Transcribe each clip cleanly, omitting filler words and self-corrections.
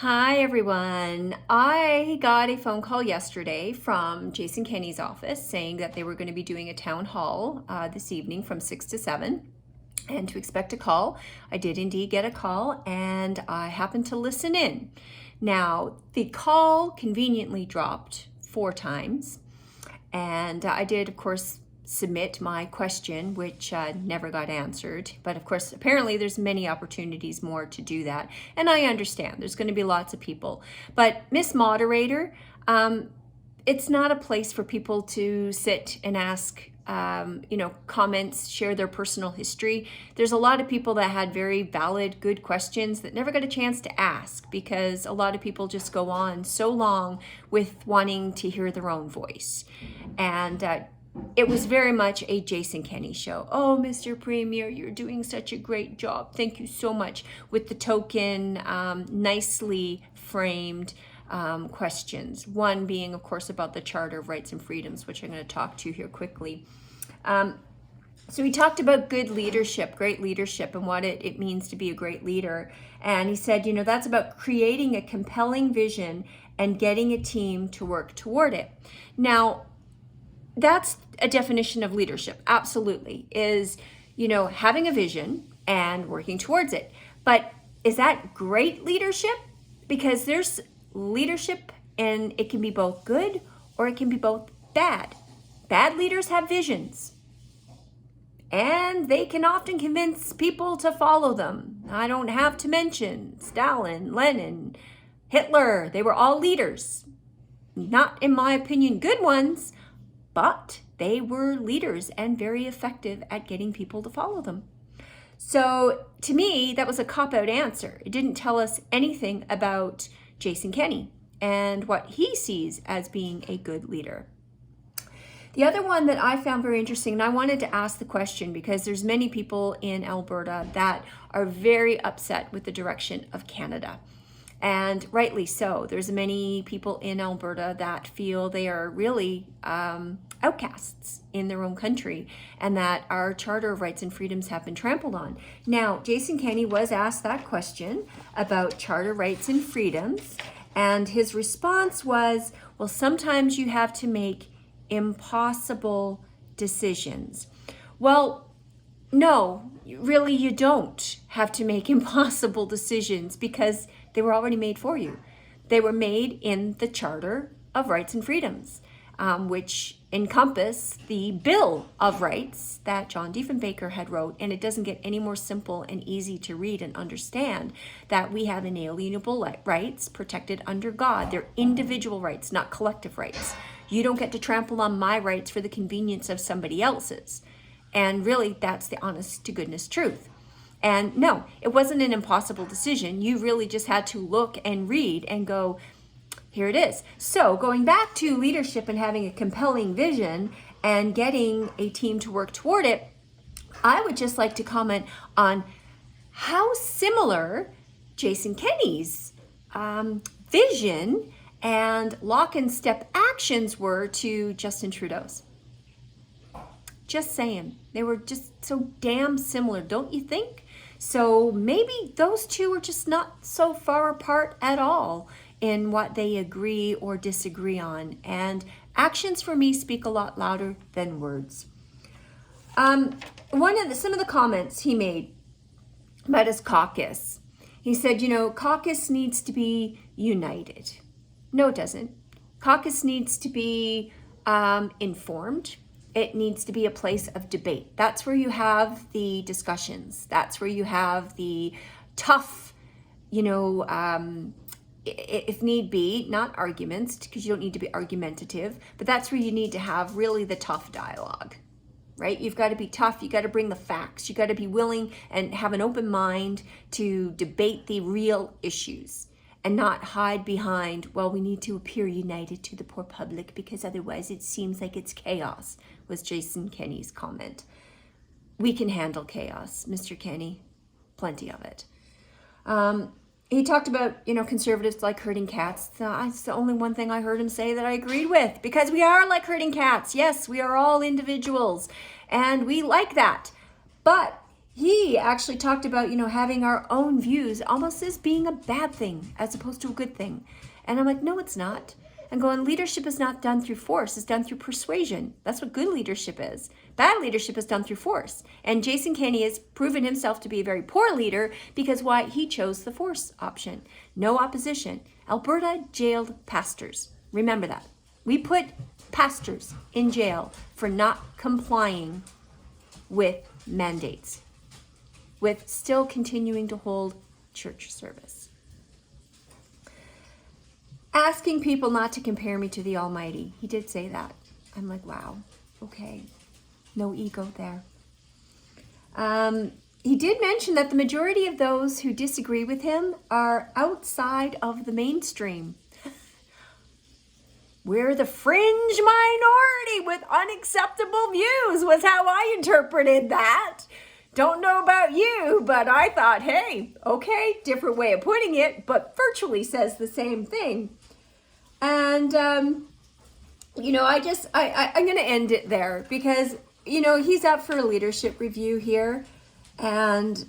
Hi, everyone. I got a phone call yesterday from Jason Kenney's office saying that they were going to be doing a town hall this evening from 6 to 7 and to expect a call. I did indeed get a call and I happened to listen in. Now, the call conveniently dropped 4 times, and I did, of course, submit my question, which never got answered. But of course, apparently there's many opportunities more to do that. And I understand there's going to be lots of people. But Miss Moderator, it's not a place for people to sit and ask comments, share their personal history. There's a lot of people that had very valid, good questions that never got a chance to ask because a lot of people just go on so long with wanting to hear their own voice. And it was very much a Jason Kenney show. Oh, Mr. Premier, you're doing such a great job. Thank you so much. With the token, nicely framed questions. One being, of course, about the Charter of Rights and Freedoms, which I'm going to talk to here quickly. So he talked about good leadership, great leadership, and what it means to be a great leader. And he said, that's about creating a compelling vision and getting a team to work toward it. Now, that's a definition of leadership, absolutely, is, having a vision and working towards it. But is that great leadership? Because there's leadership and it can be both good or it can be both bad. Bad leaders have visions and they can often convince people to follow them. I don't have to mention Stalin, Lenin, Hitler. They were all leaders. Not, in my opinion, good ones, but they were leaders and very effective at getting people to follow them. So to me, that was a cop-out answer. It didn't tell us anything about Jason Kenney and what he sees as being a good leader. The other one that I found very interesting, and I wanted to ask the question because there's many people in Alberta that are very upset with the direction of Canada. And rightly so. There's many people in Alberta that feel they are really outcasts in their own country and that our Charter of Rights and Freedoms have been trampled on. Now, Jason Kenney was asked that question about Charter rights and freedoms, and his response was, well, sometimes you have to make impossible decisions. Well, no, really you don't have to make impossible decisions because they were already made for you. They were made in the Charter of Rights and Freedoms, which encompass the Bill of Rights that John Diefenbaker had wrote, and it doesn't get any more simple and easy to read and understand that we have inalienable rights protected under God. They're individual rights, not collective rights. You don't get to trample on my rights for the convenience of somebody else's. And really, that's the honest to goodness truth. And no, it wasn't an impossible decision. You really just had to look and read and go, here it is. So going back to leadership and having a compelling vision and getting a team to work toward it, I would just like to comment on how similar Jason Kenney's vision and lock and step actions were to Justin Trudeau's. Just saying, they were just so damn similar, don't you think? So maybe those two are just not so far apart at all in what they agree or disagree on. And actions for me speak a lot louder than words. Some of the comments he made about his caucus, he said, caucus needs to be united. No, it doesn't. Caucus needs to be informed. It needs to be a place of debate. That's where you have the discussions. That's where you have the tough, if need be, not arguments, because you don't need to be argumentative, but that's where you need to have really the tough dialogue, right? You've got to be tough. You got to bring the facts. You got to be willing and have an open mind to debate the real issues and not hide behind, well, we need to appear united to the poor public because otherwise it seems like it's chaos, was Jason Kenney's comment. We can handle chaos, Mr. Kenney, plenty of it. He talked about, conservatives like herding cats. That's the only one thing I heard him say that I agreed with, because we are like herding cats. Yes, we are all individuals and we like that. But he actually talked about, having our own views almost as being a bad thing as opposed to a good thing. And I'm like, no, it's not. And going, leadership is not done through force, it's done through persuasion. That's what good leadership is. Bad leadership is done through force. And Jason Kenney has proven himself to be a very poor leader because why? He chose the force option. No opposition. Alberta jailed pastors. Remember that. We put pastors in jail for not complying with mandates, with still continuing to hold church service. Asking people not to compare me to the Almighty. He did say that. I'm like, wow, okay. No ego there. He did mention that the majority of those who disagree with him are outside of the mainstream. We're the fringe minority with unacceptable views was how I interpreted that. Don't know about you, but I thought, hey, okay, different way of putting it, but virtually says the same thing. And, I'm going to end it there because, he's up for a leadership review here. And,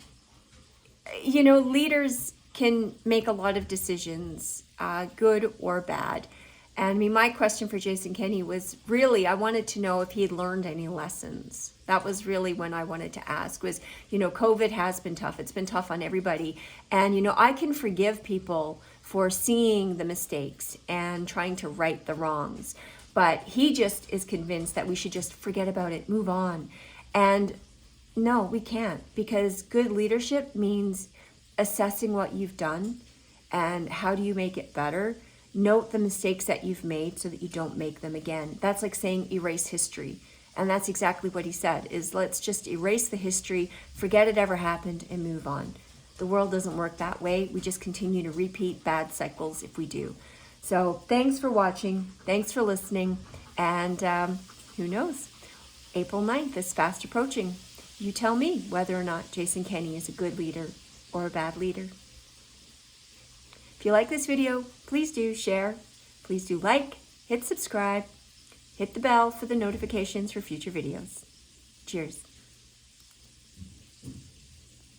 leaders can make a lot of decisions, good or bad. And my question for Jason Kenney was really, I wanted to know if he had learned any lessons. That was really when I wanted to ask was, COVID has been tough. It's been tough on everybody. And, I can forgive people for seeing the mistakes and trying to right the wrongs. But he just is convinced that we should just forget about it, move on. And no, we can't, because good leadership means assessing what you've done and how do you make it better. Note the mistakes that you've made so that you don't make them again. That's like saying erase history. And that's exactly what he said, is let's just erase the history, forget it ever happened, and move on. The world doesn't work that way. We just continue to repeat bad cycles if we do. So thanks for watching. Thanks for listening. And who knows? April 9th is fast approaching. You tell me whether or not Jason Kenney is a good leader or a bad leader. If you like this video, please do share. Please do like, hit subscribe, hit the bell for the notifications for future videos. Cheers.